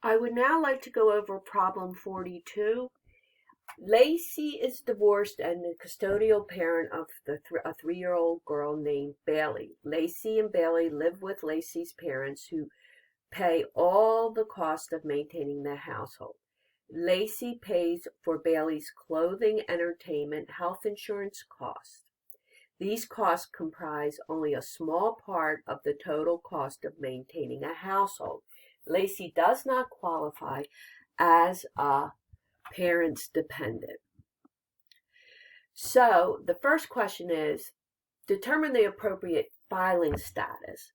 I would now like to go over problem 42. Lacey is divorced and the custodial parent of a 3-year-old girl named Bailey. Lacey and Bailey live with Lacey's parents who pay all the cost of maintaining the household. Lacey pays for Bailey's clothing, entertainment, health insurance costs. These costs comprise only a small part of the total cost of maintaining a household. Lacey does not qualify as a parent's dependent. So the first question is, determine the appropriate filing status.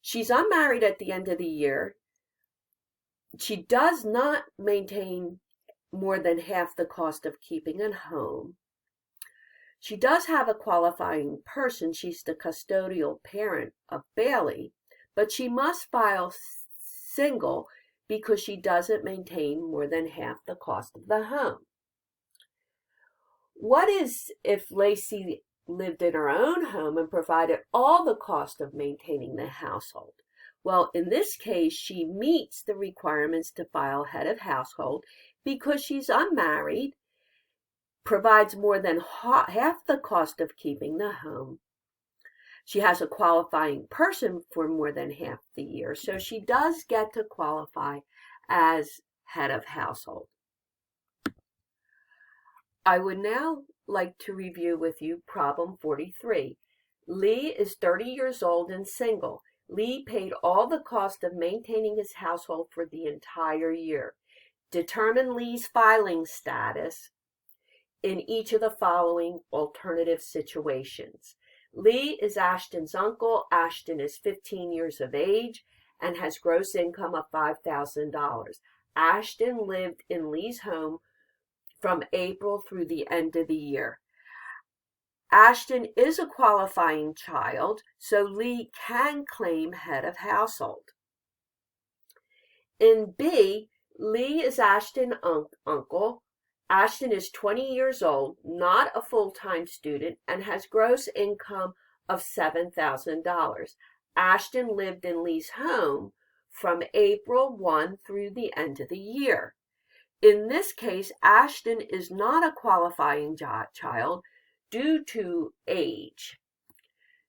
She's unmarried at the end of the year. She does not maintain more than half the cost of keeping a home. She does have a qualifying person. She's the custodial parent of Bailey, but she must file single because she doesn't maintain more than half the cost of the home. What is if Lacey lived in her own home and provided all the cost of maintaining the household? Well, in this case, she meets the requirements to file head of household because she's unmarried, provides more than half the cost of keeping the home. She has a qualifying person for more than half the year, so she does get to qualify as head of household. I would now like to review with you problem 43. Lee is 30 years old and single. Lee paid all the cost of maintaining his household for the entire year. Determine Lee's filing status in each of the following alternative situations. Lee is Ashton's uncle. Ashton is 15 years of age and has gross income of $5,000. Ashton lived in Lee's home from April through the end of the year. Ashton is a qualifying child, so Lee can claim head of household. In B, Lee is Ashton's uncle. Ashton is 20 years old, not a full-time student, and has gross income of $7,000. Ashton lived in Lee's home from April 1 through the end of the year. In this case, Ashton is not a qualifying child due to age.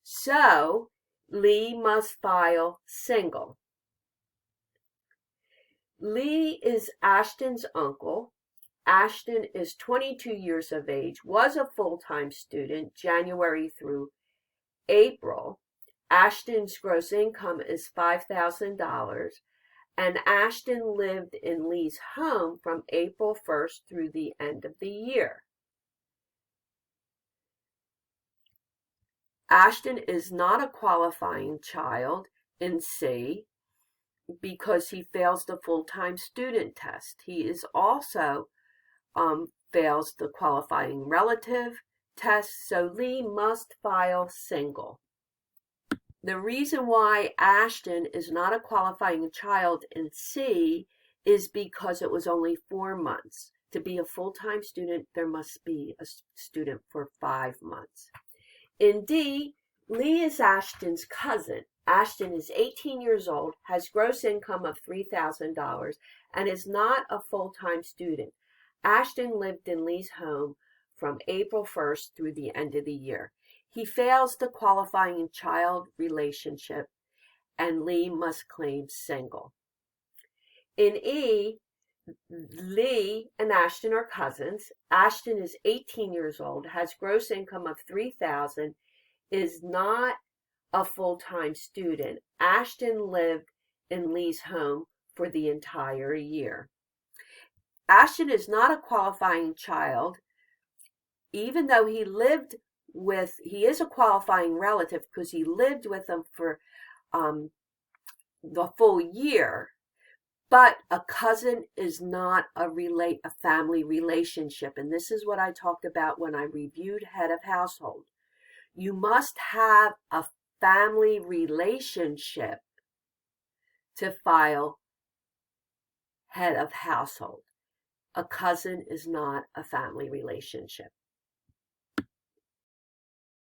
So, Lee must file single. Lee is Ashton's uncle. Ashton is 22 years of age, was a full-time student, January through April. Ashton's gross income is $5,000, and Ashton lived in Lee's home from April 1st through the end of the year. Ashton is not a qualifying child in C because he fails the full-time student test. He is also fails the qualifying relative test, so Lee must file single. The reason why Ashton is not a qualifying child in C is because it was only 4 months. To be a full-time student, there must be a student for 5 months. In D, Lee is Ashton's cousin. Ashton is 18 years old, has gross income of $3,000, and is not a full-time student. Ashton lived in Lee's home from April 1st through the end of the year. He fails the qualifying child relationship, and Lee must claim single. In E, Lee and Ashton are cousins. Ashton is 18 years old, has gross income of $3,000, is not a full-time student. Ashton lived in Lee's home for the entire year. Ashton is not a qualifying child, even though he is a qualifying relative because he lived with them for the full year, but a cousin is not a family relationship, and this is what I talked about when I reviewed head of household. You must have a family relationship to file head of household. A cousin is not a family relationship.